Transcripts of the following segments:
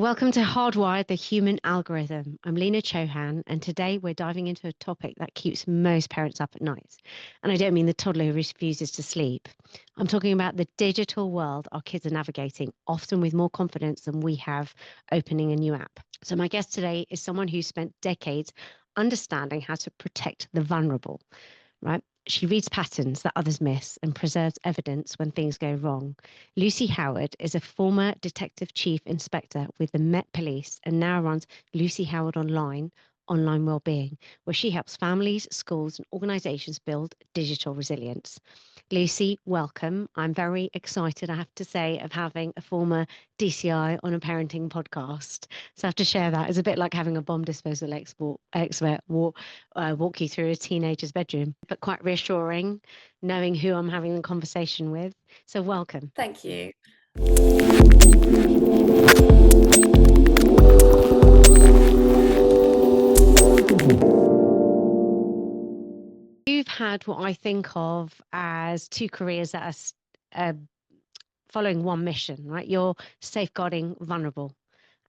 Welcome to Hardwired, the Human Algorithm. I'm Lena, and today we're diving into a topic that keeps most parents up at night. And I don't mean the toddler who refuses to sleep. I'm talking about the digital world our kids are navigating, often with more confidence than we have opening a new app. So my guest today is someone who spent decades understanding how to protect the vulnerable, right? She reads patterns that others miss and preserves evidence when things go wrong. Lucy Howard is a former detective chief inspector with the Met Police and now runs Lucy Howard Online Wellbeing, where she helps families, schools, and organizations build digital resilience. Lucy, welcome. I'm very excited, I have to say, of having a former DCI on a parenting podcast. So I have to share that. It's a bit like having a bomb disposal expert walk you through a teenager's bedroom, but quite reassuring knowing who I'm having the conversation with. So welcome. Thank you. You've had what I think of as two careers that are following one mission, right? You're safeguarding vulnerable.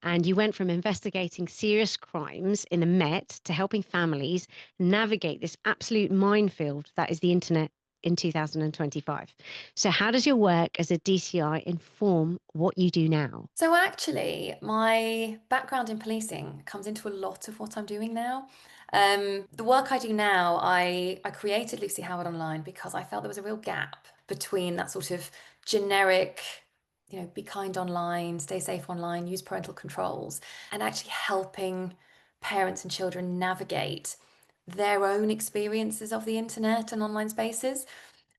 And you went from investigating serious crimes in the Met to helping families navigate this absolute minefield that is the internet in 2025. So, how does your work as a DCI inform what you do now? So actually, my background in policing comes into a lot of what I'm doing now. The work I do now, I created Lucy Howard Online because I felt there was a real gap between that sort of generic, be kind online, stay safe online, use parental controls, and actually helping parents and children navigate their own experiences of the internet and online spaces.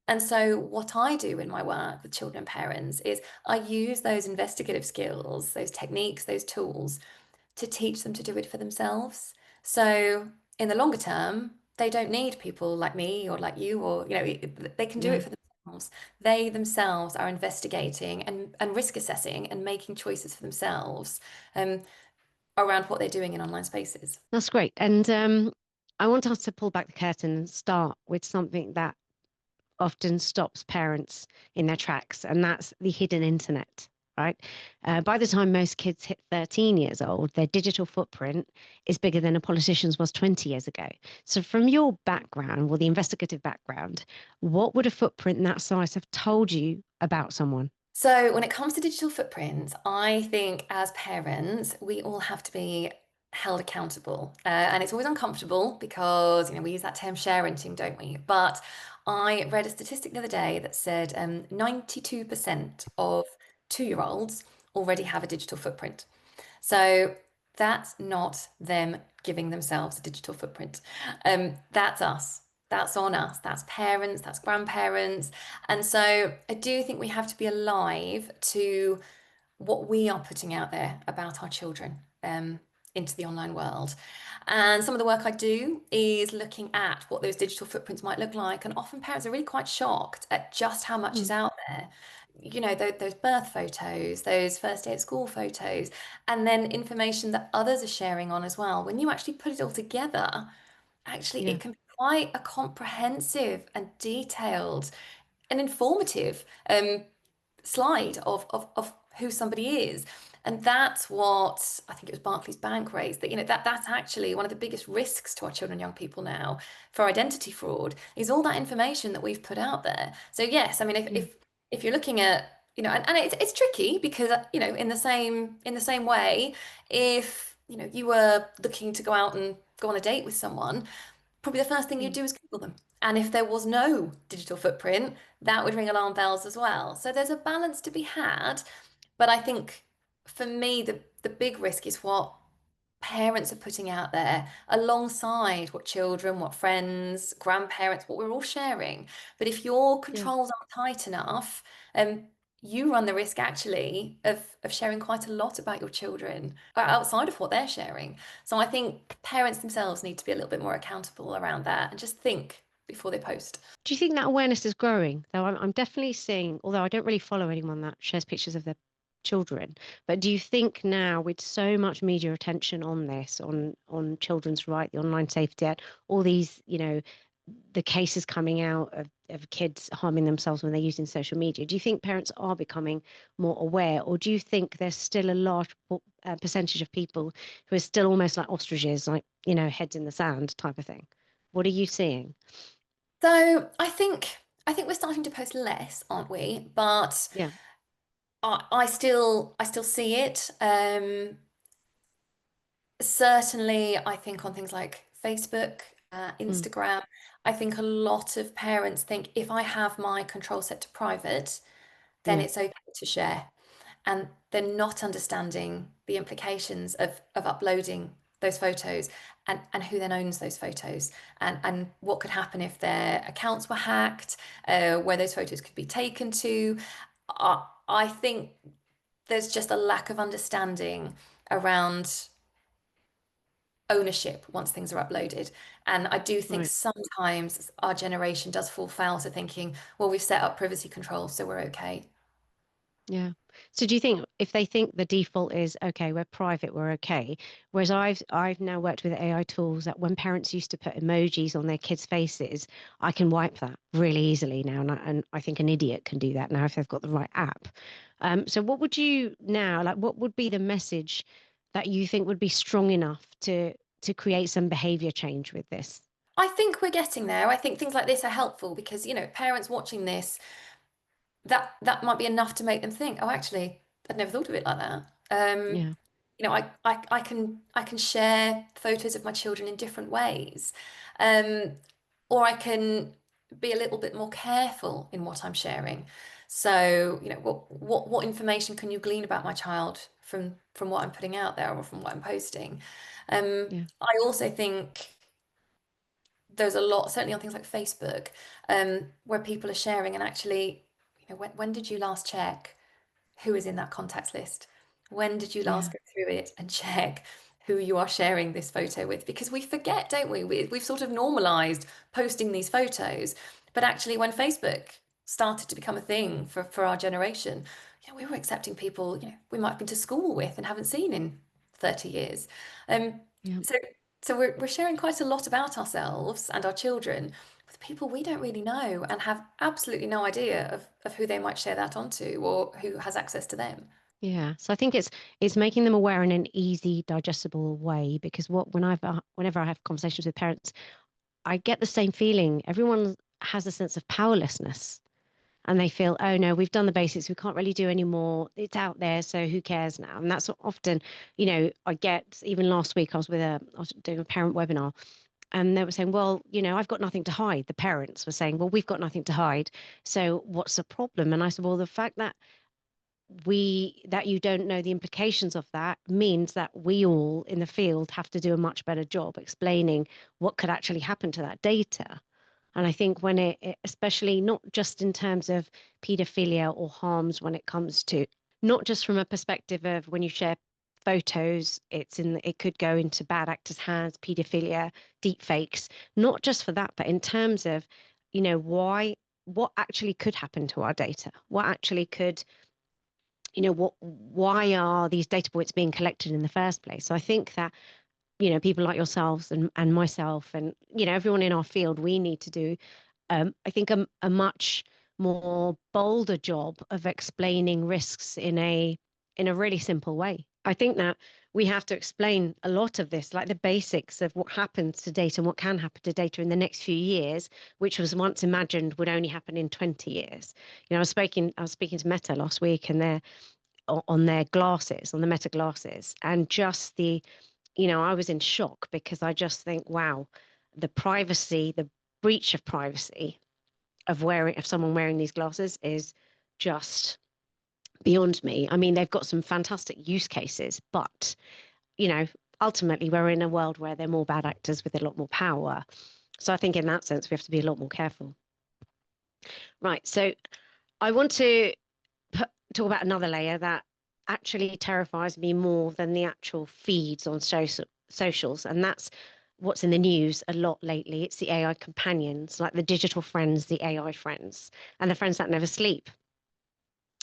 And so, what I do in my work with children and parents is I use those investigative skills, those techniques, those tools to teach them to do it for themselves. So, in the longer term, they don't need people like me or like you, or, they can do Yeah. it for themselves. They themselves are investigating and risk assessing and making choices for themselves around what they're doing in online spaces. That's great. And I want us to pull back the curtain and start with something that often stops parents in their tracks, and that's the hidden internet, right? By the time most kids hit 13 years old, their digital footprint is bigger than a politician's was 20 years ago. So, from your background, or the investigative background, what would a footprint that size have told you about someone? So, when it comes to digital footprints, I think as parents, we all have to be held accountable. And it's always uncomfortable because, we use that term sharenting, don't we? But I read a statistic the other day that said 92% of 2-year-olds already have a digital footprint. So, that's not them giving themselves a digital footprint. That's us. That's on us. That's parents, that's grandparents. And so I do think we have to be alive to what we are putting out there about our children into the online world. And some of the work I do is looking at what those digital footprints might look like. And often parents are really quite shocked at just how much is out there. Those birth photos, those first day at school photos, and then information that others are sharing on as well. When you actually put it all together, actually, Yeah. it can be quite a comprehensive and detailed and informative slide of who somebody is. And that's what I think it was Barclays Bank raised, that that's actually one of the biggest risks to our children and young people now for identity fraud is all that information that we've put out there. So yes, I mean Yeah. if you're looking at and it's tricky because in the same way, if you were looking to go out and go on a date with someone, probably the first thing you'd Mm. do is Google them. And if there was no digital footprint, that would ring alarm bells as well. So there's a balance to be had. But I think for me, the big risk is what parents are putting out there alongside what children, what friends, grandparents, what we're all sharing. But if your Yeah. controls aren't tight enough, um, you run the risk actually of sharing quite a lot about your children outside of what they're sharing. So I think parents themselves need to be a little bit more accountable around that and just think before they post. Do you think that awareness is growing? Though I'm definitely seeing, although I don't really follow anyone that shares pictures of their children, but do you think now with so much media attention on this, on children's right, the online safety act, all these, the cases coming out of kids harming themselves when they're using social media, do you think parents are becoming more aware, or do you think there's still a large percentage of people who are still almost like ostriches, like, heads in the sand type of thing? What are you seeing? So I think we're starting to post less, aren't we? But Yeah. I still see it. Certainly, I think on things like Facebook, Mm, Instagram, I think a lot of parents think if I have my control set to private, then yeah. it's okay to share. And they're not understanding the implications of uploading those photos and who then owns those photos and what could happen if their accounts were hacked, where those photos could be taken to. I think there's just a lack of understanding around ownership once things are uploaded. And I do think Right. sometimes our generation does fall foul to thinking, well, we've set up privacy control, so we're okay. Yeah. So do you think if they think the default is okay, we're private, we're okay? Whereas I've now worked with AI tools that when parents used to put emojis on their kids' faces, I can wipe that really easily now, and I think an idiot can do that now if they've got the right app. So what would you now like? What would be the message that you think would be strong enough to create some behavior change with this? I think we're getting there. I think things like this are helpful because, parents watching this, that might be enough to make them think, oh, actually, I'd never thought of it like that. Yeah. I can share photos of my children in different ways, um, or I can be a little bit more careful in what I'm sharing. So, what information can you glean about my child from what I'm putting out there or from what I'm posting? Yeah. I also think there's a lot, certainly on things like Facebook, where people are sharing and actually, when did you last check who is in that contacts list? When did you last Yeah. go through it and check who you are sharing this photo with? Because we forget, don't we? We've sort of normalized posting these photos. But actually, when Facebook started to become a thing for our generation, we were accepting people, we might have been to school with and haven't seen in 30 years. Um, Yeah. so so we're sharing quite a lot about ourselves and our children with people we don't really know and have absolutely no idea of who they might share that onto or who has access to them. Yeah, so I think it's making them aware in an easy, digestible way because whenever I have conversations with parents, I get the same feeling. Everyone has a sense of powerlessness and they feel, oh no, we've done the basics, we can't really do any more. It's out there, so who cares now? And that's what often, I get even last week I was doing a parent webinar and they were saying, well, I've got nothing to hide. The parents were saying, well, we've got nothing to hide. So what's the problem? And I said, well, the fact that you don't know the implications of that means that we all in the field have to do a much better job explaining what could actually happen to that data. And I think when especially not just in terms of paedophilia or harms, when it comes to not just from a perspective of when you share photos, it could go into bad actors' hands, paedophilia, deepfakes, not just for that, but in terms of, what actually could happen to our data, what actually could why are these data points being collected in the first place? So I think that people like yourselves and myself and everyone in our field, we need to do I think a much more bolder job of explaining risks in a really simple way. I think that we have to explain a lot of this, like the basics of what happens to data and what can happen to data in the next few years, which was once imagined would only happen in 20 years. I was speaking to Meta last week, and on their glasses, on the Meta glasses, and just I was in shock because I just think, wow, the breach of privacy of someone wearing these glasses is just beyond me. I mean, they've got some fantastic use cases, but you know, ultimately we're in a world where they're more bad actors with a lot more power. So I think in that sense, we have to be a lot more careful. Right. So I want to talk about another layer that actually terrifies me more than the actual feeds on socials, and that's what's in the news a lot lately. It's the AI companions, like the digital friends, the AI friends, and the friends that never sleep.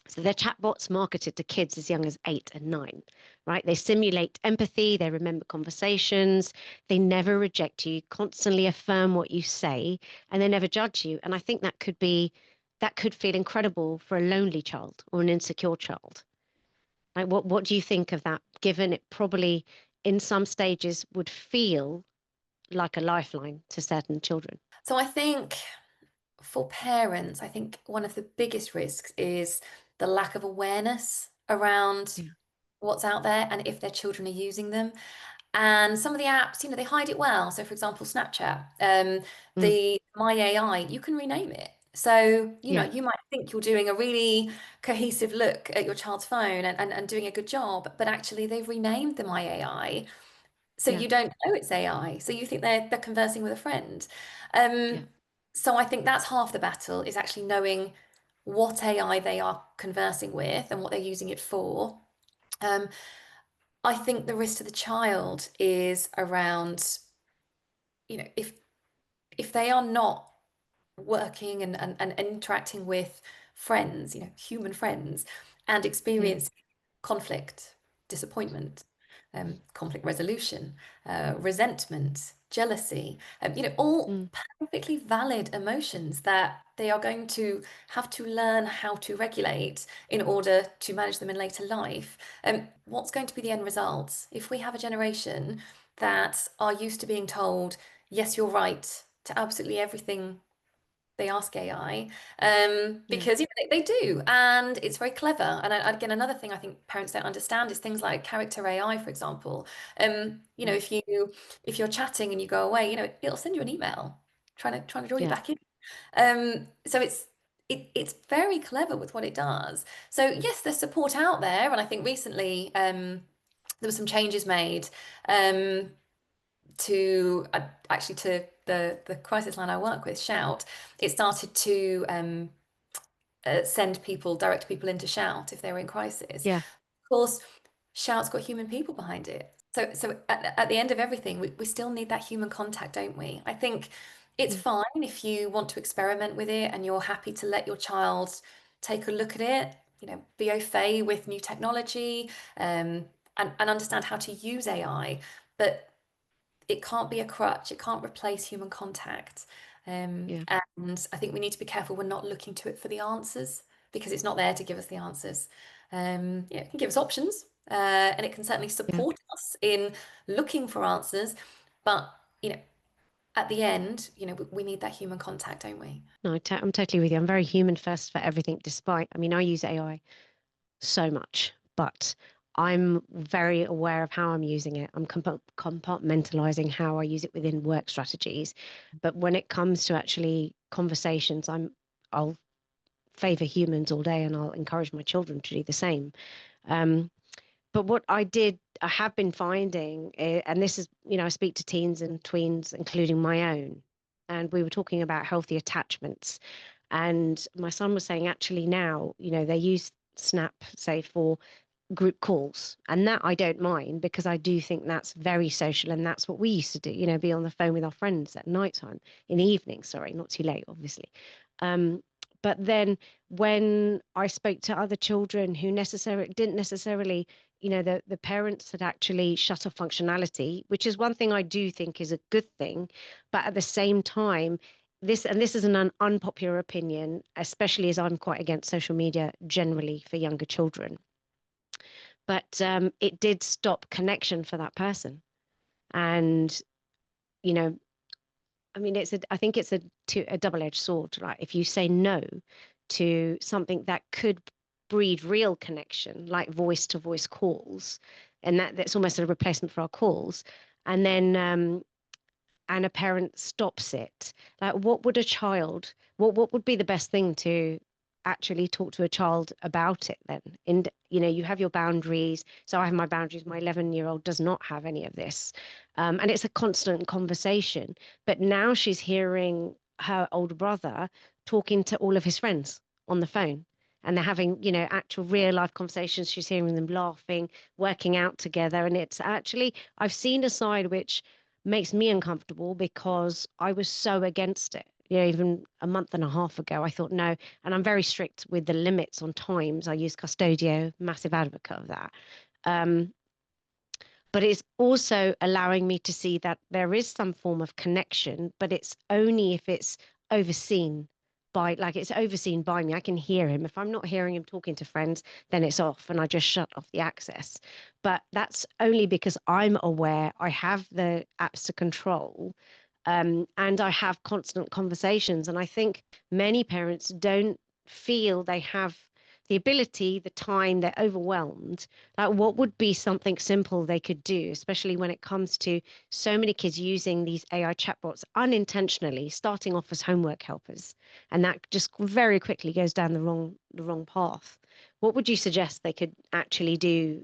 So they're chatbots marketed to kids as young as 8 and 9, right? They simulate empathy, they remember conversations, they never reject you, constantly affirm what you say, and they never judge you. And I think that could feel incredible for a lonely child or an insecure child. Like what do you think of that, given it probably in some stages would feel like a lifeline to certain children? So I think for parents, I think one of the biggest risks is the lack of awareness around Yeah. what's out there and if their children are using them. And some of the apps, they hide it well. So, for example, Snapchat, Mm, the My AI, you can rename it. So, yeah, you might think you're doing a really cohesive look at your child's phone and doing a good job, but actually they've renamed the My AI. So yeah, you don't know it's AI. So you think they're conversing with a friend. yeah, Um, so I think that's half the battle is actually knowing what AI they are conversing with and what they're using it for. Um, I think the risk to the child is around, if they are not working and interacting with friends, human friends, and yeah, experiencing conflict, disappointment, conflict resolution, resentment, jealousy, all mm, perfectly valid emotions that they are going to have to learn how to regulate in order to manage them in later life. What's going to be the end result if we have a generation that are used to being told, yes, you're right to absolutely everything they ask AI, yeah, because they do, and it's very clever. And again, another thing I think parents don't understand is things like Character.AI, for example. mm, If you're chatting and you go away, it'll send you an email trying to draw you yeah, back in. So it's very clever with what it does. So yes, there's support out there, and I think recently there were some changes made. Um, to actually to the crisis line I work with, Shout, it started to direct people into Shout if they were in crisis. yeah, Of course, Shout's got human people behind it. So at the end of everything, we still need that human contact, don't we? I think it's yeah, fine if you want to experiment with it and you're happy to let your child take a look at it, be au fait with new technology, and understand how to use AI. But it can't be a crutch. It can't replace human contact. yeah, And I think we need to be careful we're not looking to it for the answers because it's not there to give us the answers. It can give us options, and it can certainly yeah. support us in looking for answers. But, you know, at the end, we need that human contact, don't we? No, I'm totally with you. I'm very human first for everything, despite, I mean, I use AI so much, but I'm very aware of how I'm using it. I'm compartmentalizing how I use it within work strategies. But when it comes to actually conversations, I'll favor humans all day and I'll encourage my children to do the same. Um, but what I have been finding, and this is, I speak to teens and tweens, including my own, and we were talking about healthy attachments. And my son was saying, actually, now, they use Snap, say, for group calls. And that I don't mind because I do think that's very social. And that's what we used to do, be on the phone with our friends at night time, in the evening, sorry, not too late, obviously. Um, but then when I spoke to other children who didn't necessarily, the parents had actually shut off functionality, which is one thing I do think is a good thing. But at the same time, this is an unpopular opinion, especially as I'm quite against social media generally for younger children. But it did stop connection for that person. And, you know, I mean, I think it's a double-edged sword, right? If you say no to something that could breed real connection, like voice-to-voice calls, and that's almost a replacement for our calls, and then and a parent stops it, like what would be the best thing to actually talk to a child about it then? And you have your boundaries. So I have my boundaries. My 11-year-old does not have any of this, and it's a constant conversation. But now she's hearing her older brother talking to all of his friends on the phone, and they're having actual real life conversations. She's hearing them laughing, working out together, and it's actually, I've seen a side which makes me uncomfortable because I was so against it. even a month and a half ago, I thought no, and I'm very strict with the limits on times. I use Custodio, massive advocate of that. Um, but it's also allowing me to see that there is some form of connection, but it's only if it's overseen by, like, it's overseen by me. I can hear him. If I'm not hearing him talking to friends, then it's off and I just shut off the access. But that's only because I'm aware I have the apps to control. And I have constant conversations. And I think many parents don't feel they have the ability, the time, they're overwhelmed. Like, what would be something simple they could do, especially when it comes to so many kids using these AI chatbots unintentionally, starting off as homework helpers, and that just very quickly goes down the wrong path. What would you suggest they could actually do,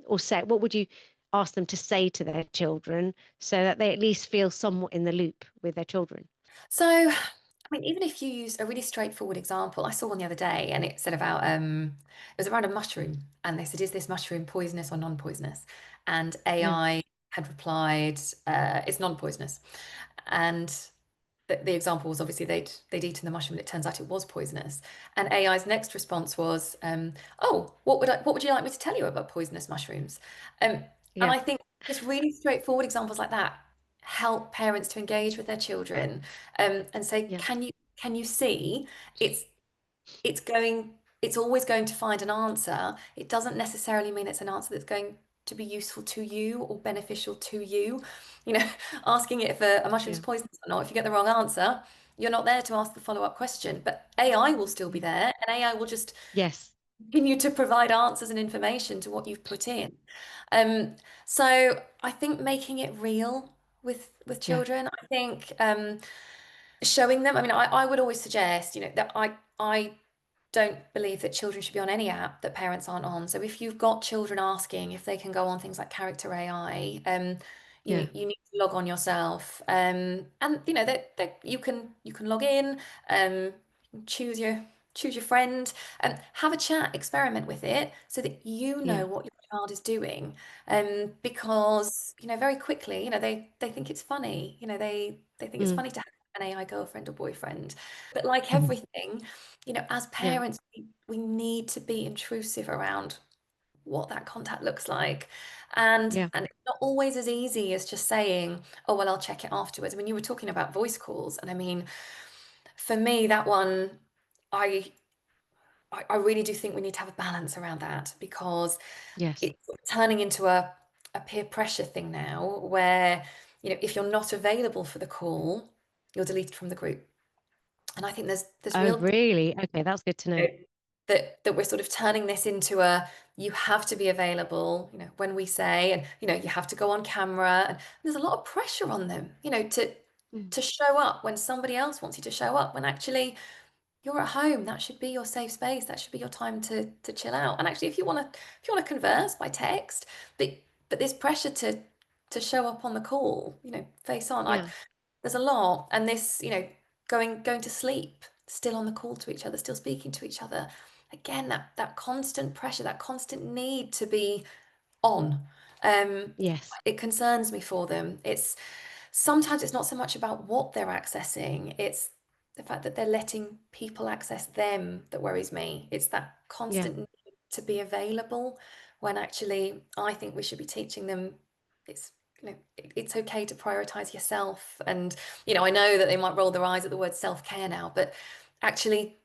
or say? What would you ask them to say to their children so that they at least feel somewhat in the loop with their children? So, I mean, even if you use a really straightforward example, I saw one the other day and it said about it was around a mushroom, and they said, is this mushroom poisonous or non-poisonous? And Yeah, AI had replied, it's non-poisonous. And the example was obviously they'd eaten the mushroom and it turns out it was poisonous. And AI's next response was, oh, what would you like me to tell you about poisonous mushrooms? And yeah, I think just really straightforward examples like that help parents to engage with their children, and say, yeah, can you see it's it's going it's always going to find an answer. It doesn't necessarily mean it's an answer that's going to be useful to you or beneficial to you. You know, asking it if a mushroom's yeah, poisonous or not, if you get the wrong answer, you're not there to ask the follow-up question. But AI will still be yeah. there, and AI will just Yes, continue to provide answers and information to what you've put in. Um, so I think making it real with yeah, children, I think showing them. I mean, I would always suggest, that I don't believe that children should be on any app that parents aren't on. So if you've got children asking if they can go on things like Character.AI, yeah, you need to log on yourself, and that you can log in, um, choose your friend, and have a chat, experiment with it, so that you yeah, know what your child is doing, because very quickly, they think it's funny, they think it's mm, funny to have an AI girlfriend or boyfriend, but like mhm, everything, as yeah, parents, we need to be intrusive around what that contact looks like. And yeah, and it's not always as easy as just saying, oh, well, I'll check it afterwards. I mean, you were talking about voice calls, and I mean, for me, that one, I I really do think we need to have a balance around that, because yes. it's turning into a peer pressure thing now, where, if you're not available for the call, you're deleted from the group. And I think there's Oh, real really? Okay, that's good to know. that we're sort of turning this into you have to be available, when we say, and you have to go on camera, and there's a lot of pressure on them, Mm, to show up when somebody else wants you to show up, when actually you're at home. That should be your safe space. That should be your time to chill out. And actually, if you want to converse by text, but this pressure to show up on the call, face on. yeah, There's a lot, and this, going to sleep, still on the call to each other, still speaking to each other. Again, that constant pressure, that constant need to be on. Um, yes, it concerns me for them. Sometimes it's not so much about what they're accessing, it's the fact that they're letting people access them that worries me. It's that yeah, constant need to be available, when actually I think we should be teaching them it's it's okay to prioritize yourself. And I know that they might roll their eyes at the word self-care now, but actually,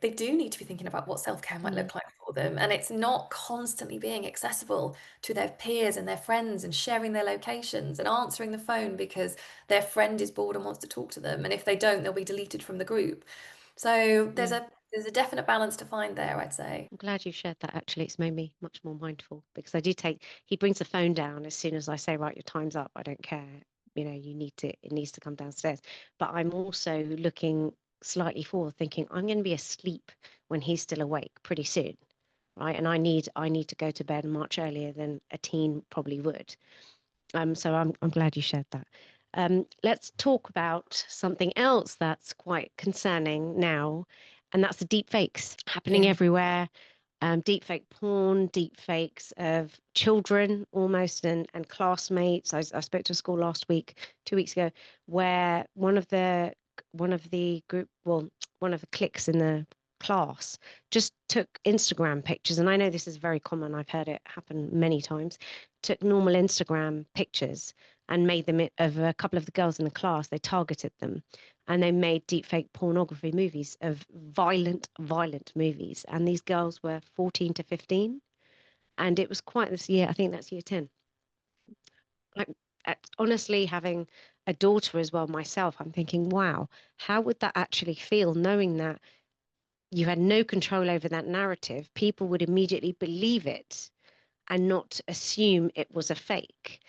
they do need to be thinking about what self-care might mm, look like for them, and it's not constantly being accessible to their peers and their friends, and sharing their locations and answering the phone because their friend is bored and wants to talk to them, and if they don't, they'll be deleted from the group. So there's yeah. a definite balance to find there, I'd say. I'm glad you shared that. Actually, it's made me much more mindful because I do take, he brings the phone down as soon as I say, right, your time's up. I don't care. It needs to come downstairs. But I'm also looking slightly forward, thinking I'm going to be asleep when he's still awake pretty soon. Right. And I need to go to bed much earlier than a teen probably would. So I'm glad you shared that. Let's talk about something else that's quite concerning now, and that's the deep fakes happening Yeah. everywhere. Deep fake porn, deep fakes of children almost, and classmates. I spoke to a school last week, 2 weeks ago, where one of the one of the group, well, one of the cliques in the class just took Instagram pictures. And I know this is very common. I've heard it happen many times. Took normal Instagram pictures and made them of a couple of the girls in the class. They targeted them and they made deepfake pornography movies of violent movies. And these girls were 14 to 15. And it was quite this year, I think that's year 10. Like, honestly, having a daughter as well myself, I'm thinking, wow, how would that actually feel knowing that you had no control over that narrative? People would immediately believe it and not assume it was a fake.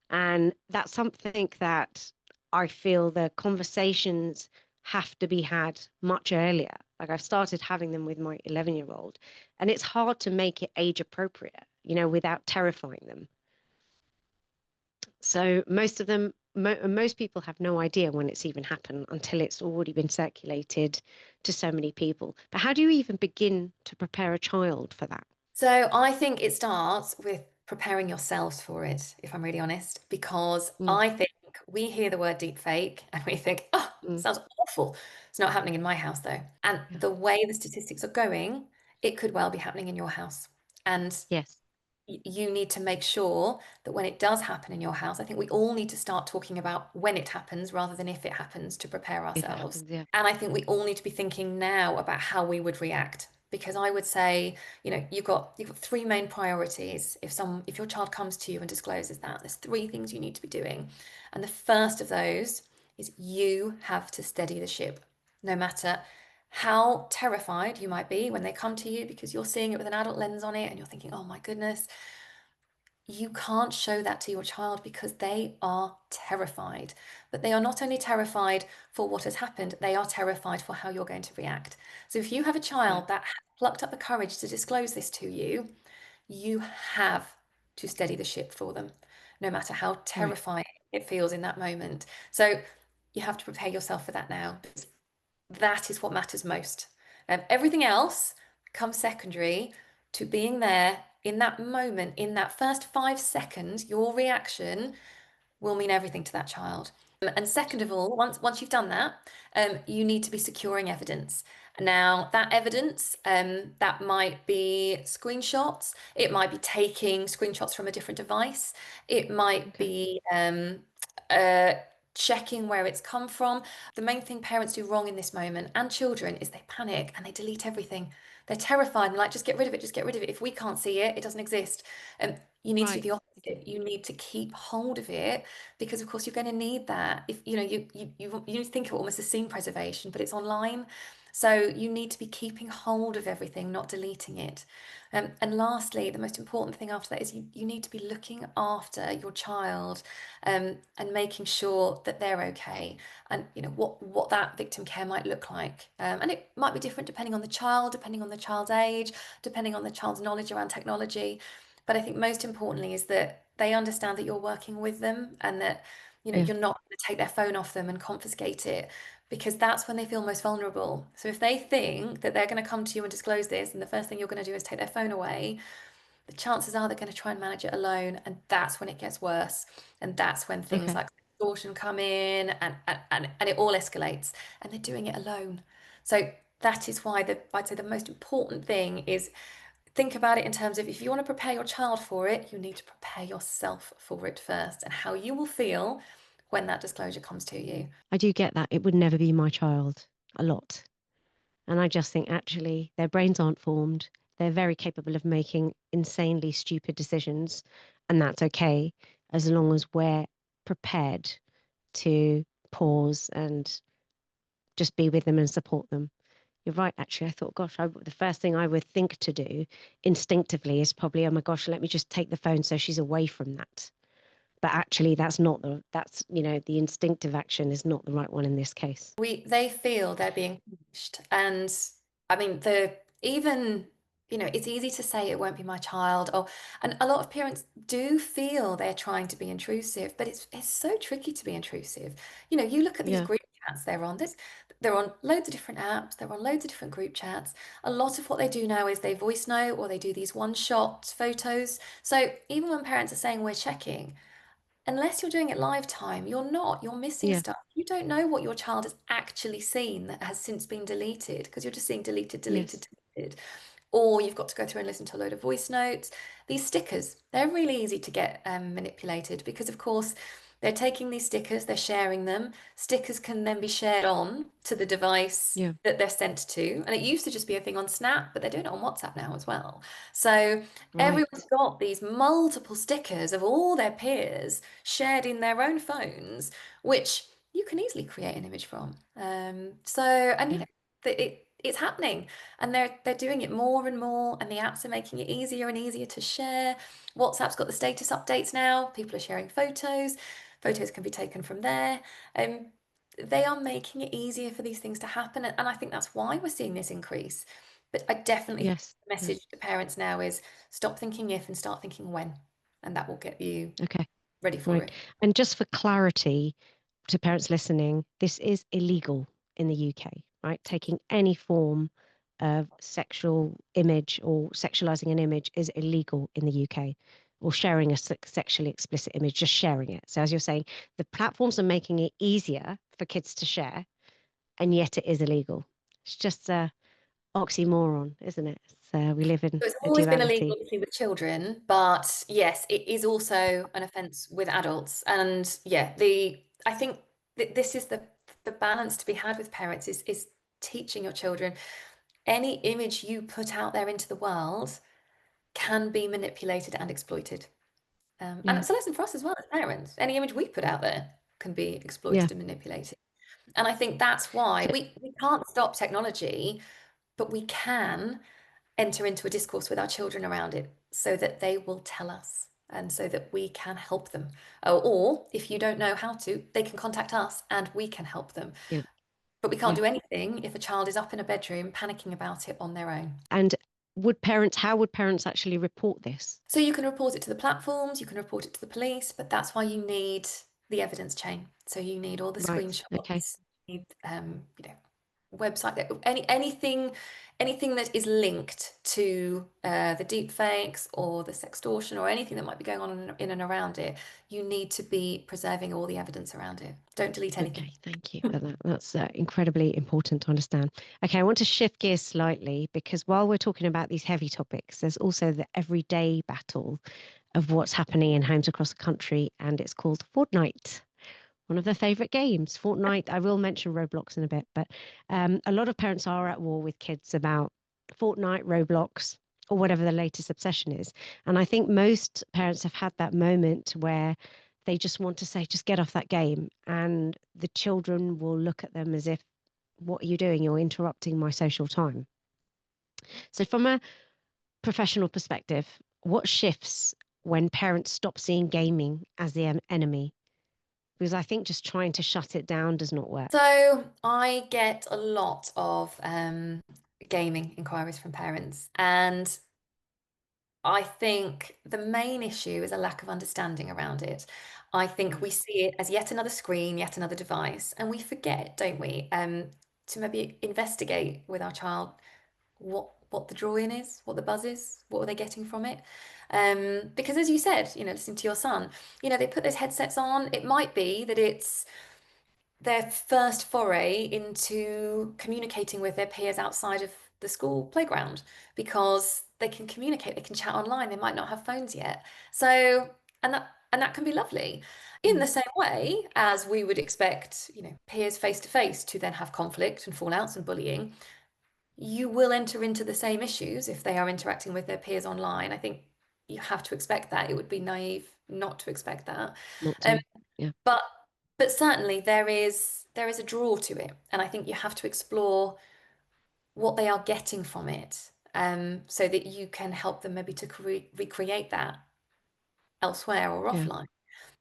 And that's something that I feel the conversations have to be had much earlier. Like I've started having them with my 11-year-old, and it's hard to make it age appropriate, without terrifying them. So most of them, most people have no idea when it's even happened until it's already been circulated to so many people. But how do you even begin to prepare a child for that? So I think it starts with preparing yourselves for it, if I'm really honest, because Mm, I think we hear the word deep fake and we think, oh, mm, sounds awful. It's not happening in my house though. And yeah. the way the statistics are going, it could well be happening in your house. And Yes, you need to make sure that when it does happen in your house, I think we all need to start talking about when it happens rather than if it happens to prepare if it ourselves. happens, yeah. And I think we all need to be thinking now about how we would react. Because I would say, you've got three main priorities. If your child comes to you and discloses that, there's three things you need to be doing. And the first of those is you have to steady the ship, no matter how terrified you might be when they come to you because you're seeing it with an adult lens on it and you're thinking, oh my goodness, you can't show that to your child because they are terrified. But they are not only terrified for what has happened, they are terrified for how you're going to react. So if you have a Yeah, child that has plucked up the courage to disclose this to you, you have to steady the ship for them, no matter how right. terrifying it feels in that moment. So you have to prepare yourself for that now. That is what matters most. Everything else comes secondary to being there in that moment, in that first 5 seconds. Your reaction will mean everything to that child. And second of all, once you've done that, you need to be securing evidence. Now, that evidence, that might be screenshots, it might be taking screenshots from a different device, it might Okay. be uh, checking where it's come from. The main thing parents do wrong in this moment, and children, is they panic and they delete everything. They're terrified and like, just get rid of it, just get rid of it. If we can't see it, it doesn't exist. And you need to do Right. the opposite. You need to keep hold of it because of course you're going to need that. If you need to think of it almost as scene preservation, but it's online. So you need to be keeping hold of everything, not deleting it. And lastly, the most important thing after that is you need to be looking after your child, and making sure that they're okay. And what that victim care might look like. And it might be different depending on the child, depending on the child's age, depending on the child's knowledge around technology. But I think most importantly is that they understand that you're working with them and that Yeah. you're not going to take their phone off them and confiscate it, because that's when they feel most vulnerable. So if they think that they're going to come to you and disclose this and the first thing you're going to do is take their phone away, the chances are they're going to try and manage it alone, and that's when it gets worse. And that's when things Okay. like extortion come in, and it all escalates, and they're doing it alone. So that is why I'd say the most important thing is think about it in terms of, if you want to prepare your child for it, you need to prepare yourself for it first, and how you will feel when that disclosure comes to you. I do get that. It would never be my child a lot. And I just think actually their brains aren't formed. They're very capable of making insanely stupid decisions. And that's okay as long as we're prepared to pause and just be with them and support them. You're right, actually. I thought, gosh, the first thing I would think to do instinctively is probably, oh my gosh, let me just take the phone so she's away from that. But actually, the instinctive action is not the right one in this case. They feel they're being punished. And I mean, the even it's easy to say it won't be my child, or and a lot of parents do feel they're trying to be intrusive, but it's so tricky to be intrusive. You look at these Yeah. group chats they're on. They're on loads of different apps, they're on loads of different group chats. A lot of what they do now is they voice note, or they do these one-shot photos. So even when parents are saying we're checking, unless you're doing it live time, you're missing Yeah. stuff. You don't know what your child has actually seen that has since been deleted because you're just seeing deleted, deleted, Yes. deleted. Or you've got to go through and listen to a load of voice notes. These stickers, they're really easy to get manipulated because, of course, they're taking these stickers, they're sharing them. Stickers can then be shared on to the device Yeah. that they're sent to. And it used to just be a thing on Snap, but they're doing it on WhatsApp now as well. So everyone's Right. got these multiple stickers of all their peers shared in their own phones, which you can easily create an image from. And Yeah. it's happening, and they're doing it more and more, and the apps are making it easier and easier to share. WhatsApp's got the status updates now. People are sharing photos. Photos can be taken from there. Um, they are making it easier for these things to happen, and I think that's why we're seeing this increase. But I definitely think Yes. the Yeah. message to parents now is stop thinking if and start thinking when, and that will get you Okay. ready for Right. it. And just for clarity to parents listening, this is illegal in the UK, right? Taking any form of sexual image or sexualizing an image is illegal in the UK, or sharing a sexually explicit image, just sharing it. So, as you're saying, the platforms are making it easier for kids to share, and yet it is illegal. It's just a oxymoron, isn't it? So we live in So it's a always been illegal, duality. obviously, with children, but yes, it is also an offence with adults. And yeah, I think this is the balance to be had with parents is teaching your children any image you put out there into the world can be manipulated and exploited. And Yeah. it's a lesson for us as well as parents. Any image we put out there can be Yeah. exploited and manipulated. And I think that's why So, we can't stop technology, but we can enter into a discourse with our children around it so that they will tell us and so that we can help them. Or if you don't know how to, they can contact us and we can help them. yeah. But we can't Yeah. do anything if a child is up in a bedroom panicking about it on their own. And how would parents actually report this? So you can report it to the platforms, you can report it to the police, but that's why you need the evidence chain. So you need all the Right. Okay. screenshots, you need website that anything that is linked to the deep fakes or the sextortion or anything that might be going on in and around it, you need to be preserving all the evidence around it. Don't delete anything. Okay. Thank you for that. That's incredibly important to understand. Okay. I want to shift gears slightly because while we're talking about these heavy topics, there's also the everyday battle of what's happening in homes across the country, and it's called Fortnite. One of their favorite games, Fortnite. I will mention Roblox in a bit, but a lot of parents are at war with kids about Fortnite, Roblox, or whatever the latest obsession is. And I think most parents have had that moment where they just want to say, just get off that game. And the children will look at them as if, what are you doing? You're interrupting my social time. So, from a professional perspective, what shifts when parents stop seeing gaming as the enemy? Because I think just trying to shut it down does not work. So I get a lot of gaming inquiries from parents, and I think the main issue is a lack of understanding around it. I think Mm. we see it as yet another screen, yet another device, and we forget, don't we, to maybe investigate with our child what the draw-in is, what the buzz is, what are they getting from it? Because as you said, listening to your son, they put those headsets on. It might be that it's their first foray into communicating with their peers outside of the school playground because they can communicate, they can chat online, they might not have phones yet. So, and that can be lovely. In Mm. the same way as we would expect, peers face to face to then have conflict and fallouts and bullying, you will enter into the same issues if they are interacting with their peers online. I think you have to expect that. It would be naive not to expect that. Not Um, to. Yeah. but but certainly there is a draw to it, and I think you have to explore what they are getting from it, so that you can help them maybe to recreate that elsewhere or Yeah. offline.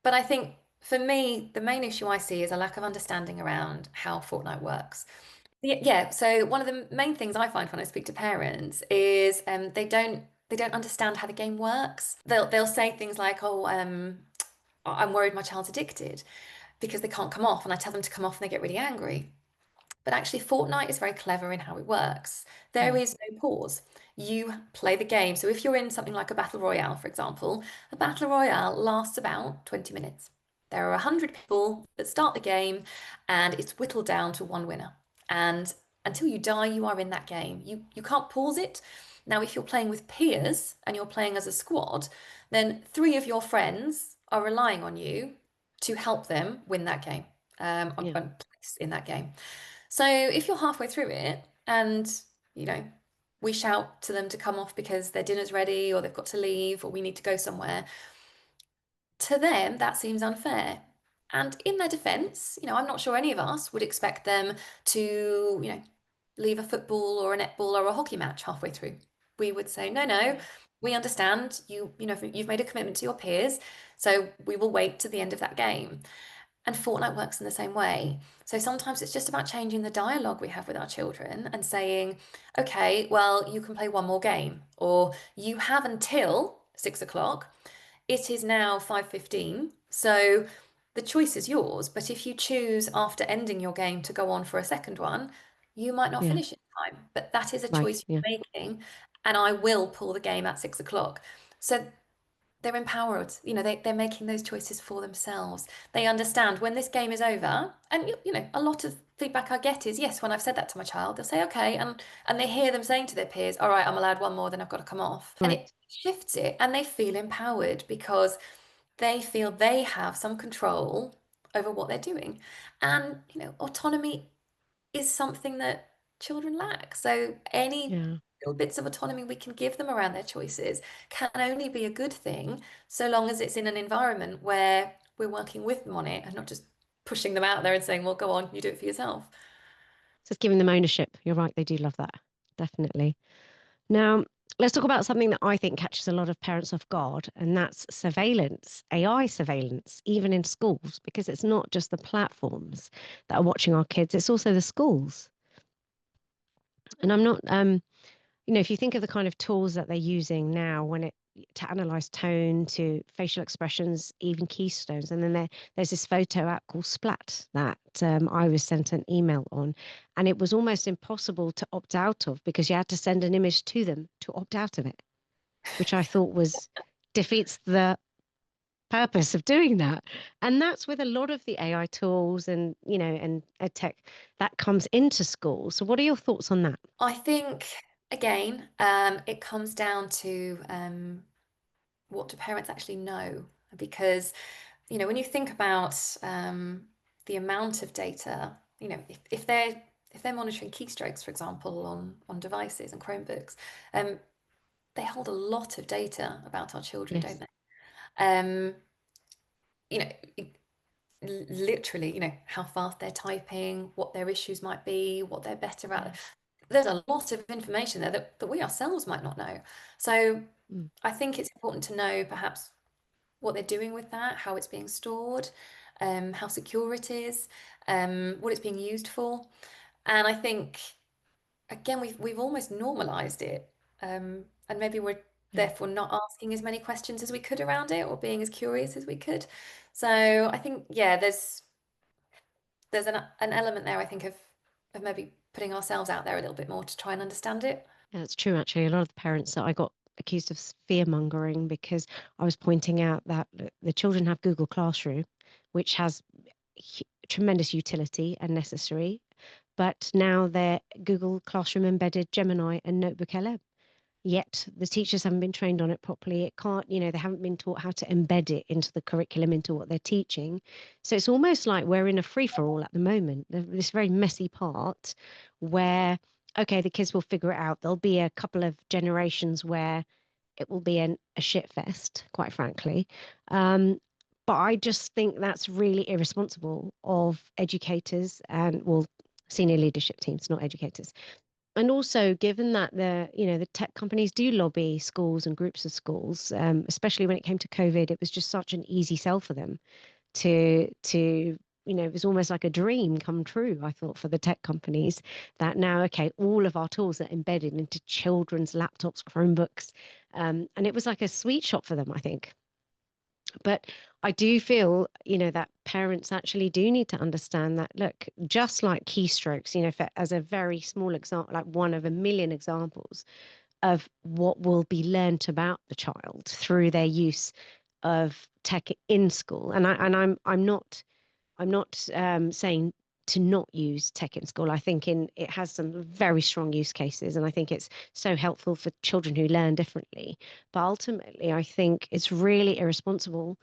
But I think for me, the main issue I see is a lack of understanding around how Fortnite works. Yeah, so one of the main things I find when I speak to parents is they don't understand how the game works. They'll say things like, "Oh, I'm worried my child's addicted," because they can't come off, and I tell them to come off and they get really angry. But actually, Fortnite is very clever in how it works. There Mm. is no pause. You play the game. So if you're in something like a battle royale, for example, a battle royale lasts about 20 minutes. There are 100 people that start the game, and it's whittled down to one winner. And until you die, you are in that game. You can't pause it. Now, if you're playing with peers and you're playing as a squad, then three of your friends are relying on you to help them win that game, Yeah. on place in that game. So if you're halfway through it and, you know, we shout to them to come off because their dinner's ready or they've got to leave or we need to go somewhere, to them that seems unfair. And in their defense, I'm not sure any of us would expect them to, leave a football or a netball or a hockey match halfway through. We would say, no, no, Yeah. we understand you've made a commitment to your peers, so we will wait to the end of that game. And Fortnite works in the same way. So sometimes it's just about changing the dialogue we have with our children and saying, okay, well, you can play one more game, or you have until 6 o'clock. It is now 5:15. So the choice is yours. But if you choose after ending your game to go on for a second one, you might not Yeah. finish in time. But that is a Right. choice Yeah. you're making. And I will pull the game at 6 o'clock. So they're empowered. They're making those choices for themselves. They understand when this game is over. And a lot of feedback I get is, yes, when I've said that to my child, they'll say, okay, and they hear them saying to their peers, all right, I'm allowed one more, then I've got to come off. And it Right. shifts it, and they feel empowered because they feel they have some control over what they're doing. And autonomy is something that children lack. So any Yeah. little bits of autonomy we can give them around their choices can only be a good thing, so long as it's in an environment where we're working with them on it and not just pushing them out there and saying, well, go on, you do it for yourself. So it's giving them ownership. You're right. They do love that. Definitely. Now, let's talk about something that I think catches a lot of parents off guard, and that's surveillance, AI surveillance, even in schools, because it's not just the platforms that are watching our kids, it's also the schools. And I'm not, if you think of the kind of tools that they're using now to analyze tone, to facial expressions, even keystones, and then there's this photo app called Splat that I was sent an email on, and it was almost impossible to opt out of because you had to send an image to them to opt out of it, which I thought was defeats the purpose of doing that. And that's with a lot of the AI tools and ed tech that comes into schools. So what are your thoughts on that? I think, again, it comes down to what do parents actually know? Because, when you think about the amount of data, if they're monitoring keystrokes, for example, on devices and Chromebooks, um, they hold a lot of data about our children, don't Yes. they? You know, literally, how fast they're typing, what their issues might be, what they're better at. Yes. There's a lot of information there that we ourselves might not know. So Mm. I think it's important to know perhaps what they're doing with that, how it's being stored, how secure it is, what it's being used for. And I think, again, we've almost normalized it. And maybe we're Yeah. therefore not asking as many questions as we could around it or being as curious as we could. So I think, yeah, there's an element there, I think, of maybe putting ourselves out there a little bit more to try and understand it. Yeah, it's true, actually. A lot of the parents that I got accused of fear mongering because I was pointing out that the children have Google Classroom, which has tremendous utility and necessary, but now they're Google Classroom embedded Gemini and Notebook LM. Yet the teachers haven't been trained on it properly. It can't, they haven't been taught how to embed it into the curriculum, into what they're teaching. So it's almost like we're in a free for all at the moment. This very messy part where, okay, the kids will figure it out. There'll be a couple of generations where it will be a shit fest, quite frankly. Um, but I just think that's really irresponsible of educators and, well, senior leadership teams, not educators, and also, given that the tech companies do lobby schools and groups of schools, especially when it came to COVID, it was just such an easy sell for them to it was almost like a dream come true, I thought, for the tech companies that now, okay, all of our tools are embedded into children's laptops, Chromebooks, and it was like a sweet shop for them, I think. But I do feel, that parents actually do need to understand that, look, just like keystrokes, as a very small example, like one of a million examples of what will be learnt about the child through their use of tech in school. And I'm not saying to not use tech in school. I think it has some very strong use cases, and I think it's so helpful for children who learn differently. But ultimately, I think it's really irresponsible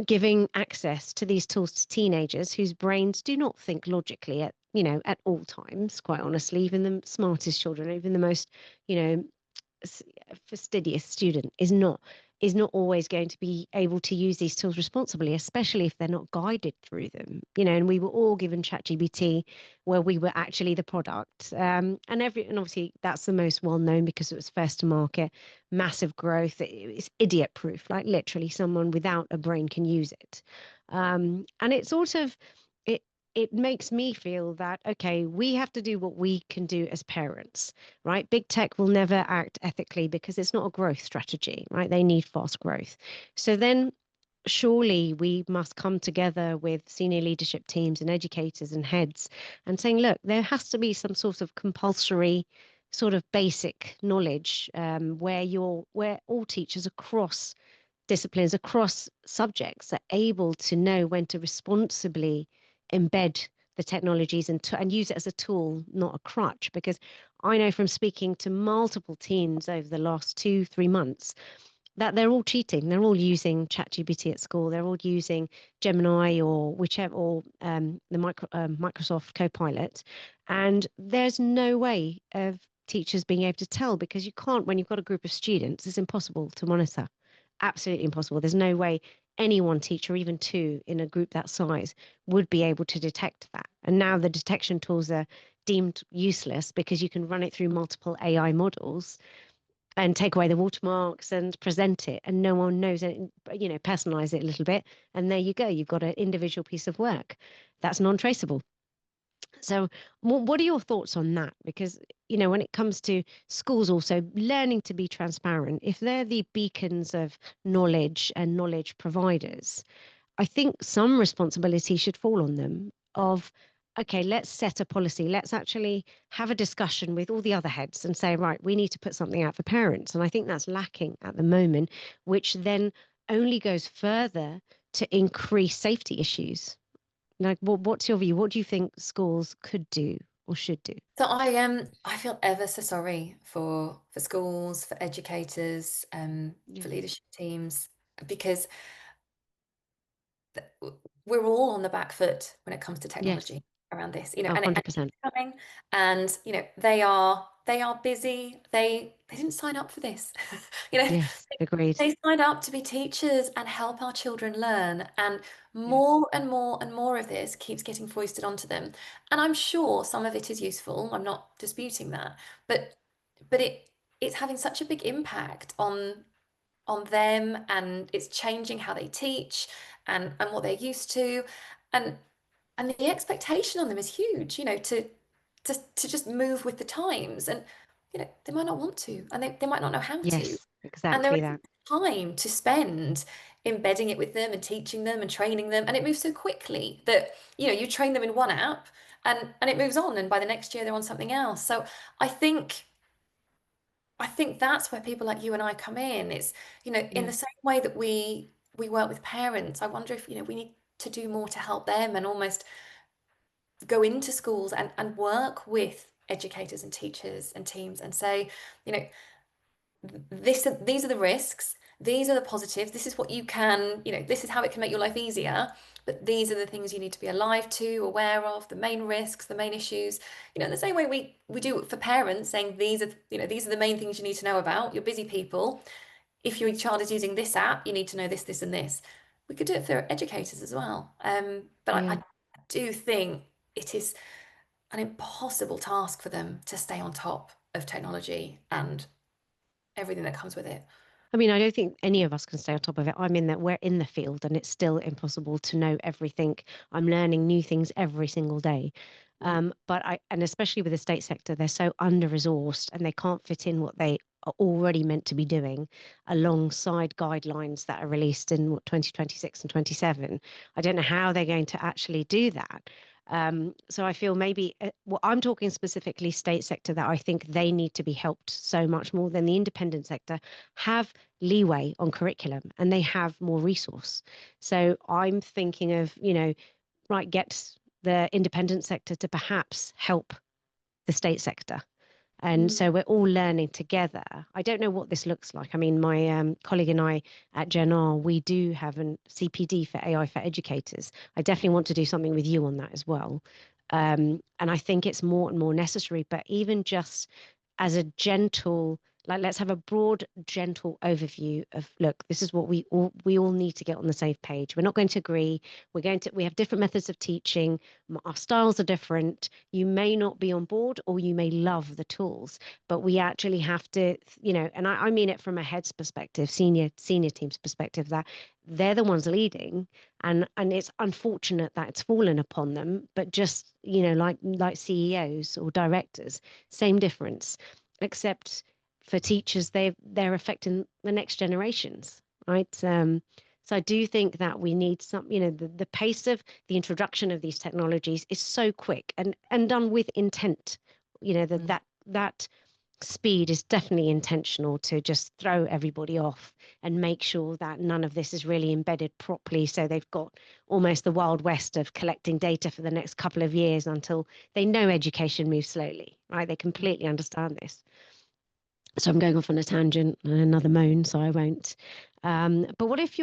giving access to these tools to teenagers whose brains do not think logically at all times. Quite honestly, even the smartest children, even the most you know fastidious student is not always going to be able to use these tools responsibly, especially if they're not guided through them. And we were all given ChatGPT, where we were actually the product. And obviously that's the most well known because it was first to market, massive growth. It's idiot proof, like literally someone without a brain can use it. And it sort of it makes me feel that, okay, we have to do what we can do as parents, right? Big tech will never act ethically because it's not a growth strategy, right? They need fast growth. So then surely we must come together with senior leadership teams and educators and heads and saying, look, there has to be some sort of compulsory sort of basic knowledge, where all teachers across disciplines, across subjects, are able to know when to responsibly embed the technologies and use it as a tool, not a crutch. Because I know from speaking to multiple teens over the last 2, 3 months that they're all cheating. They're all using ChatGPT at school. They're all using Gemini or whichever, or Microsoft Copilot. And there's no way of teachers being able to tell, because you can't, when you've got a group of students, it's impossible to monitor. Absolutely impossible. There's no way any one teacher, even two in a group that size, would be able to detect that. And now the detection tools are deemed useless because you can run it through multiple AI models and take away the watermarks and present it, and no one knows it. Personalize it a little bit, and there you go, you've got an individual piece of work that's non-traceable. So what are your thoughts on that? Because when it comes to schools also learning to be transparent, if they're the beacons of knowledge and knowledge providers, I think some responsibility should fall on them of, okay, let's set a policy. Let's actually have a discussion with all the other heads and say, right, we need to put something out for parents. And I think that's lacking at the moment, which then only goes further to increase safety issues. Like, what's your view? What do you think schools could do or should do? So I feel ever so sorry for schools, for educators, Yeah. for leadership teams, because we're all on the back foot when it comes to Yes. technology around this, Oh, and it 100%. keeps coming, and they are busy. They didn't sign up for this, you know. Yes. Agreed. They signed up to be teachers and help our children learn, and Yeah. more and more and more of this keeps getting foisted onto them. And I'm sure some of it is useful. I'm not disputing that, but it's having such a big impact on them, and it's changing how they teach and what they're used to, and the expectation on them is huge, to just move with the times, and they might not want to, and they might not know how to, Yes. and there Exactly isn't that. time to spend embedding it with them and teaching them and training them, and it moves so quickly that you train them in one app, and it moves on, and by the next year they're on something else. So I think I think that's where people like you and I come in. It's, in Yeah. the same way that we work with parents, I wonder if, we need to do more to help them, and almost go into schools and work with educators and teachers and teams and say, you know, these are the risks, these are the positives, this is what you can, this is how it can make your life easier, but these are the things you need to be alive to, aware of, the main risks, the main issues, in the same way we do it for parents, saying these are the main things you need to know about. You're busy people. If your child is using this app, you need to know this, this, and this. We could do it for educators as well. But Yeah. I do think it is an impossible task for them to stay on top of technology and everything that comes with it. I mean, I don't think any of us can stay on top of it. I'm in that we're in the field and it's still impossible to know everything. I'm learning new things every single day. Mm. And especially with the state sector, they're so under resourced and they can't fit in what they are already meant to be doing alongside guidelines that are released in 2026 and 27. I don't know how they're going to actually do that. So I feel maybe, well, I'm talking specifically state sector, that I think they need to be helped so much more than the independent sector have leeway on curriculum and they have more resource. So I'm thinking of, right, get the independent sector to perhaps help the state sector. And Mm. so we're all learning together. I don't know what this looks like. I mean, my colleague and I at Gen R, we do have a CPD for AI for educators. I definitely want to do something with you on that as well. And I think it's more and more necessary, but even just as a gentle, like, let's have a broad, gentle overview of, look, this is what we all need to get on the same page. We're not going to agree. We have different methods of teaching. Our styles are different. You may not be on board or you may love the tools, but we actually have to, and I mean it from a head's perspective, senior team's perspective, that they're the ones leading, and it's unfortunate that it's fallen upon them, but just, like CEOs or directors, same difference, except for teachers, they're affecting the next generations, right? So I do think that we need some, the pace of the introduction of these technologies is so quick and done with intent. Mm. That speed is definitely intentional to just throw everybody off and make sure that none of this is really embedded properly. So they've got almost the Wild West of collecting data for the next couple of years until they know education moves slowly, right? They completely understand this. So I'm going off on a tangent and another moan, so I won't. But what if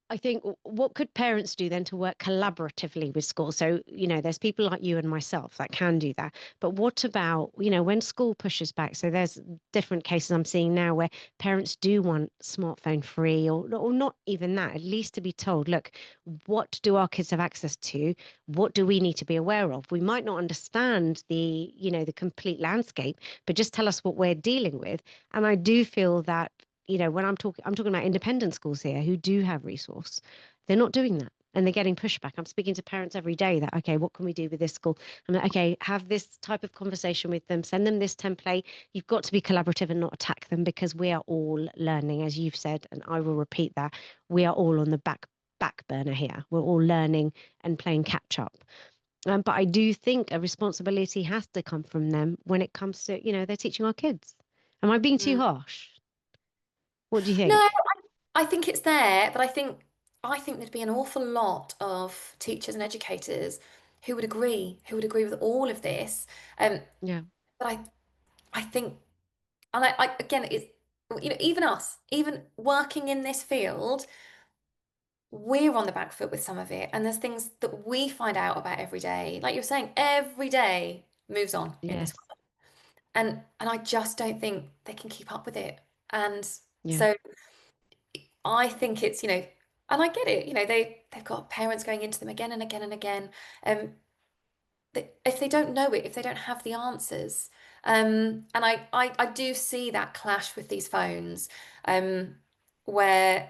I think, what could parents do then to work collaboratively with school? So, there's people like you and myself that can do that. But what about, when school pushes back? So there's different cases I'm seeing now where parents do want smartphone free, or not even that, at least to be told, look, what do our kids have access to? What do we need to be aware of? We might not understand the complete landscape, but just tell us what we're dealing with. And I do feel that, when I'm talking about independent schools here who do have resource, they're not doing that. And they're getting pushback. I'm speaking to parents every day that, okay, what can we do with this school? I'm like, okay, have this type of conversation with them, send them this template. You've got to be collaborative and not attack them, because we are all learning, as you've said, and I will repeat that. We are all on the back burner here. We're all learning and playing catch up. But I do think a responsibility has to come from them when it comes to, they're teaching our kids. Am I being too Mm. harsh? What do you No, think? I think it's there, but I think there'd be an awful lot of teachers and educators who would agree with all of this. Um, Yeah. but I think, and again, it's, even us, even working in this field, we're on the back foot with some of it, and there's things that we find out about every day. Like you're saying, every day moves on in this Yes. world, and I just don't think they can keep up with it. And Yeah. so I think it's, and I get it, they've got parents going into them again and again and again. Um, if they don't know it, if they don't have the answers. And I do see that clash with these phones, um, where,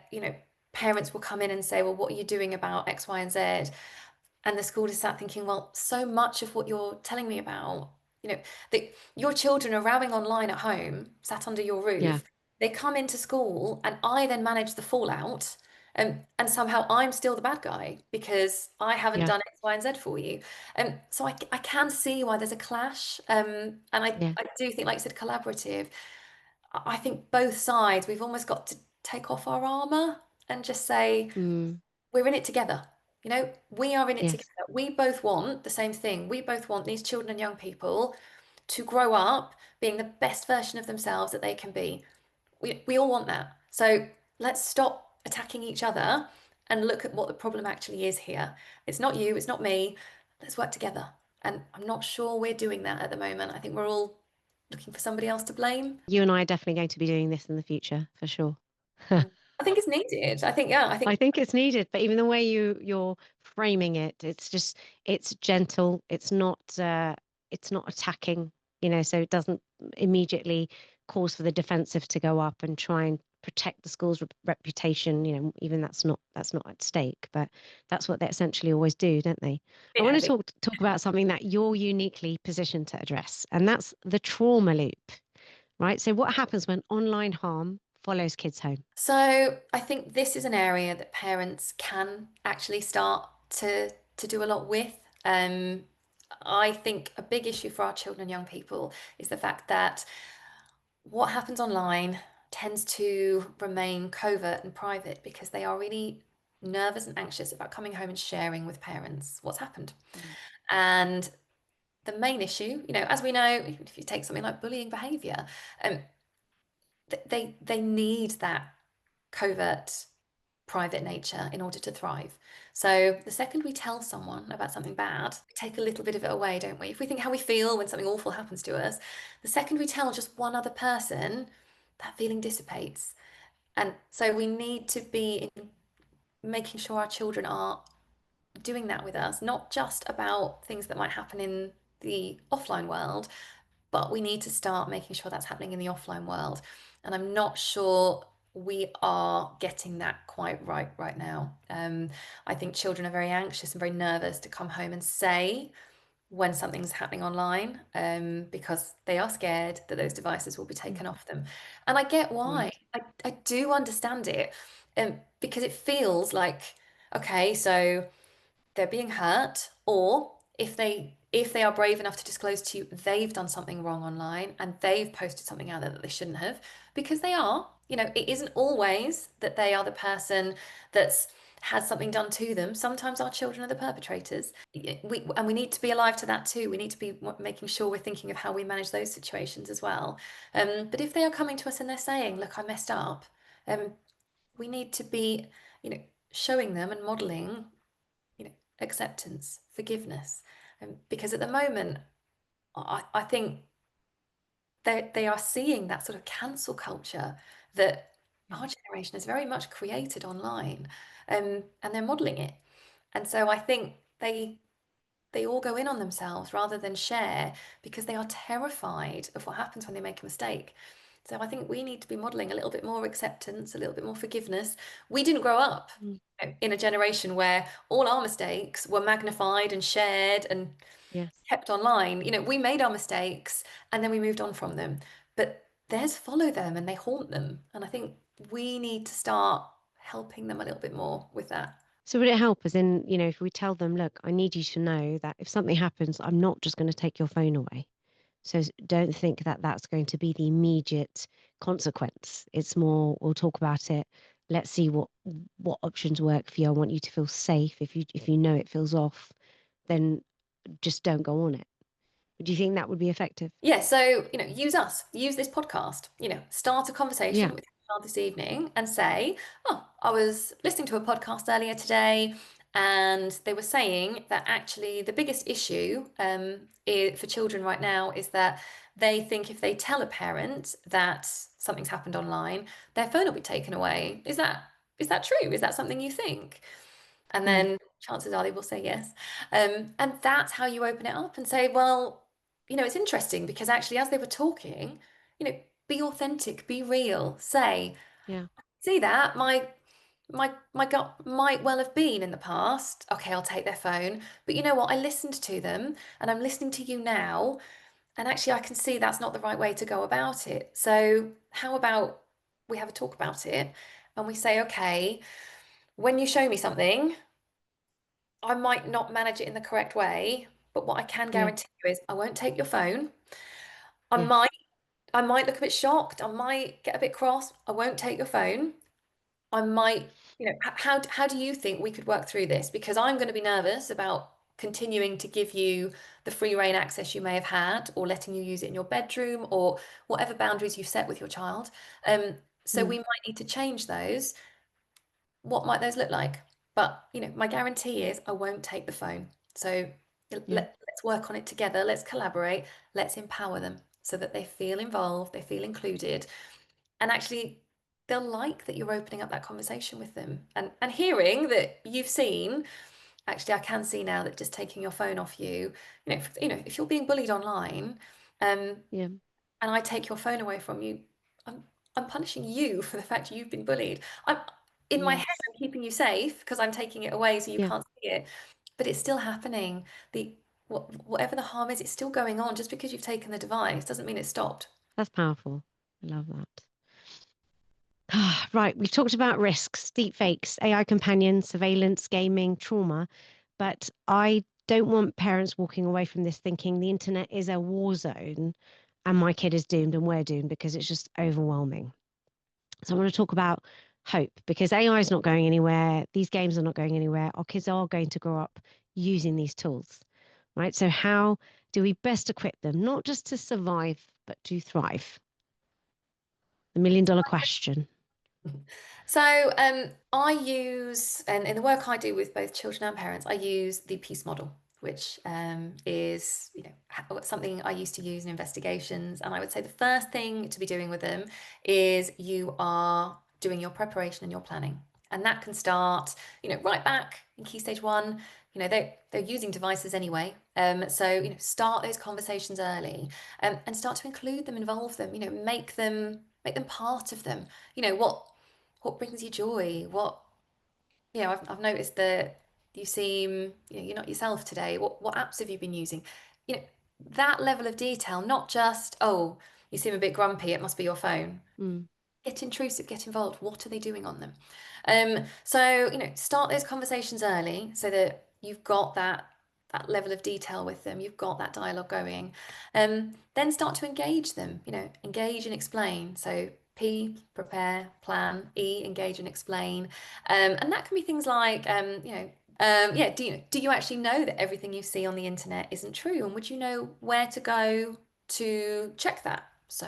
parents will come in and say, well, what are you doing about X, Y, and Z? And the school is sat thinking, well, so much of what you're telling me about, that your children are rowing online at home, sat under your Yeah. roof. They come into school, and I then manage the fallout. And somehow I'm still the bad guy because I haven't Yeah. done X, Y, and Z for you. So I can see why there's a clash. And Yeah. I do think, like you said, collaborative. I think both sides, we've almost got to take off our armor and just say, Mm. we're in it together. We are in it together. Yes. We both want the same thing. We both want these children and young people to grow up being the best version of themselves that they can be. We all want that. So let's stop attacking each other and look at what the problem actually is here. It's not you, it's not me. Let's work together. And I'm not sure we're doing that at the moment. I think we're all looking for somebody else to blame. You and I are definitely going to be doing this in the future for sure. I think it's needed. I think, yeah, I I think, think it's needed, but even the way you're framing it, it's gentle. It's not attacking, so it doesn't immediately cause for the defensive to go up and try and protect the school's reputation. Even that's not at stake, but that's what they essentially always do, don't they? I yeah, want to talk about something that you're uniquely positioned to address, and that's the trauma loop. right? So what happens when online harm follows kids home? So I think this is an area that parents can actually start to do a lot with. Um, I think a big issue for our children and young people is the fact that what happens online tends to remain covert and private because they are really nervous and anxious about coming home and sharing with parents what's happened. Mm. And the main issue, as we know, if you take something like bullying behavior, um, they need that covert private nature in order to thrive. So the second we tell someone about something bad, we take a little bit of it away, don't we? If we think how we feel when something awful happens to us, the second we tell just one other person, that feeling dissipates. And so we need to be making sure our children are doing that with us, not just about things that might happen in the offline world, but we need to start making sure that's happening in the offline world. And I'm not sure we are getting that quite right now. I think children are very anxious and very nervous to come home and say when something's happening online, because they are scared that those devices will be Mm. taken off them. And I get why. Right. I do understand it, because it feels like, okay, so they're being hurt, or if they are brave enough to disclose to you they've done something wrong online and they've posted something out there that they shouldn't have, because they are, it isn't always that they are the person that's had something done to them. Sometimes our children are the perpetrators. We need to be alive to that too. We need to be making sure we're thinking of how we manage those situations as well. But if they are coming to us and they're saying, look, I messed up, um, we need to be, you know showing them and modeling, acceptance, forgiveness. Because at the moment, I think they are seeing that sort of cancel culture that Yeah. our generation has very much created online, and they're modeling it. And so I think they all go in on themselves rather than share because they are terrified of what happens when they make a mistake. So I think we need to be modeling a little bit more acceptance, a little bit more forgiveness. We didn't grow up Mm. in a generation where all our mistakes were magnified and shared and Yes. kept online. We made our mistakes and then we moved on from them. But theirs follow them and they haunt them. And I think we need to start helping them a little bit more with that. So would it help as in, if we tell them, look, I need you to know that if something happens, I'm not just going to take your phone away. So don't think that that's going to be the immediate consequence. It's more, we'll talk about it. Let's see what options work for you. I want you to feel safe. If you know it feels off, then just don't go on it. Do you think that would be effective? Yeah, so, use us, use this podcast, start a conversation Yeah. with your child this evening and say, oh, I was listening to a podcast earlier today and they were saying that actually the biggest issue, for children right now is that they think if they tell a parent that something's happened online, their phone will be taken away. Is that true? Is that something you think? And Mm. then chances are they will say yes. And that's how you open it up and say, well, it's interesting because actually, as they were talking, be authentic, be real, say, Yeah. see that my gut might well have been in the past. Okay, I'll take their phone. But you know what? I listened to them and I'm listening to you now. And actually, I can see that's not the right way to go about it. So, how about we have a talk about it and we say, okay, when you show me something, I might not manage it in the correct way, but what I can Yeah. guarantee you is I won't take your phone. I Yes. might I might look a bit shocked. I might get a bit cross. I won't take your phone. I might, how do you think we could work through this? Because I'm going to be nervous about continuing to give you the free reign access you may have had, or letting you use it in your bedroom, or whatever boundaries you've set with your child. So we Mm. might need to change those. What might those look like? But, my guarantee is I won't take the phone. So Yeah. let's work on it together. Let's collaborate. Let's empower them so that they feel involved, they feel included, and actually they'll like that you're opening up that conversation with them. And hearing that you've seen, actually, I can see now that just taking your phone off you, if you're being bullied online, um, Yeah. and I take your phone away from you, I'm I'm punishing you for the fact you've been bullied. I'm in my head, Yes. I'm keeping you safe because I'm taking it away so you Yeah. can't see it. But it's still happening. Whatever the harm is, it's still going on. Just because you've taken the device doesn't mean it's stopped. That's powerful. I love that. Right, we've talked about risks, deepfakes, AI companions, surveillance, gaming, trauma, but I don't want parents walking away from this thinking the internet is a war zone and my kid is doomed and we're doomed because it's just overwhelming. So I want to talk about hope because AI is not going anywhere. These games are not going anywhere. Our kids are going to grow up using these tools, right? So how do we best equip them, not just to survive, but to thrive? The $1 million question. So I use, and in the work I do with both children and parents, I use the peace model, which is, something I used to use in investigations. And I would say the first thing to be doing with them is you are doing your preparation and your planning. And that can start, right back in key stage one. They're using devices anyway. So, start those conversations early, and start to include them, involve them, make them part of them. What brings you joy? I've noticed that you seem, you're not yourself today. What apps have you been using? You know, that level of detail, not just, oh, you seem a bit grumpy, it must be your phone. Mm, Get intrusive, get involved. What are they doing on them? So, start those conversations early so that you've got that level of detail with them, you've got that dialogue going. Then start to engage them, engage and explain. So P, prepare, plan, E, engage and explain. And that can be things like, yeah, do you actually know that everything you see on the internet isn't true? And would you know where to go to check that? So,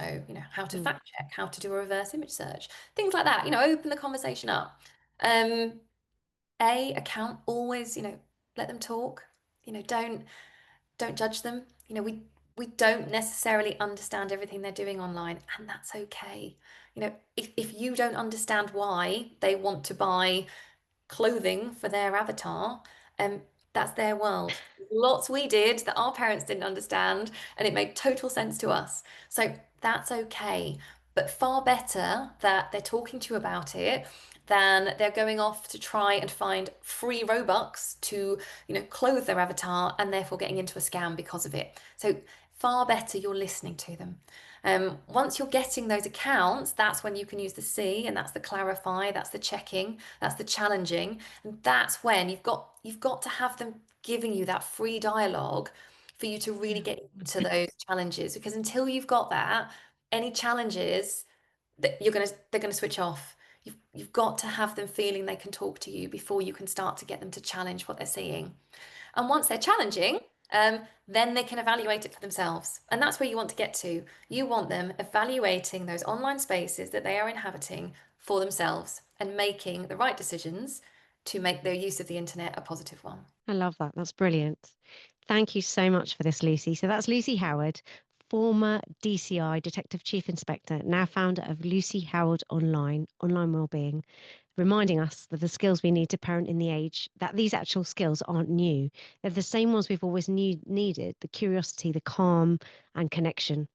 how to mm, fact check, how to do a reverse image search, things like that, open the conversation up. Um, account, always, let them talk. Don't judge them. We don't necessarily understand everything they're doing online, and that's okay. If you don't understand why they want to buy clothing for their avatar, um, that's their world. Lots we did that our parents didn't understand, and it made total sense to us. So that's okay. But far better that they're talking to you about it than they're going off to try and find free Robux to, clothe their avatar and therefore getting into a scam because of it. So far better you're listening to them. Once you're getting those accounts, that's when you can use the C, and that's the clarify, that's the checking, that's the challenging, and that's when you've got to have them giving you that free dialogue for you to really yeah. get into those challenges. Because until you've got that, any challenges that they're gonna switch off. You've got to have them feeling they can talk to you before you can start to get them to challenge what they're seeing. And once they're challenging, then they can evaluate it for themselves. And that's where you want to get to. You want them evaluating those online spaces that they are inhabiting for themselves and making the right decisions to make their use of the internet a positive one. I love that. That's brilliant. Thank you so much for this, Lucy. So that's Lucy Howard, former DCI Detective Chief Inspector, now founder of Lucy Howard Online Wellbeing, reminding us that the skills we need to parent in the age, that these actual skills aren't new. They're the same ones we've always needed, the curiosity, the calm and connection.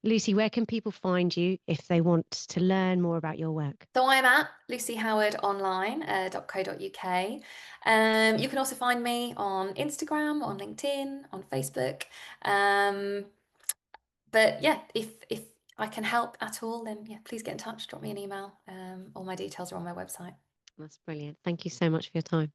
Lucy, where can people find you if they want to learn more about your work? So I'm at lucyhowardonline.co.uk. You can also find me on Instagram, on LinkedIn, on Facebook. Um, but yeah, if I can help at all, then yeah, please get in touch, drop me an email. All my details are on my website. That's brilliant. Thank you so much for your time.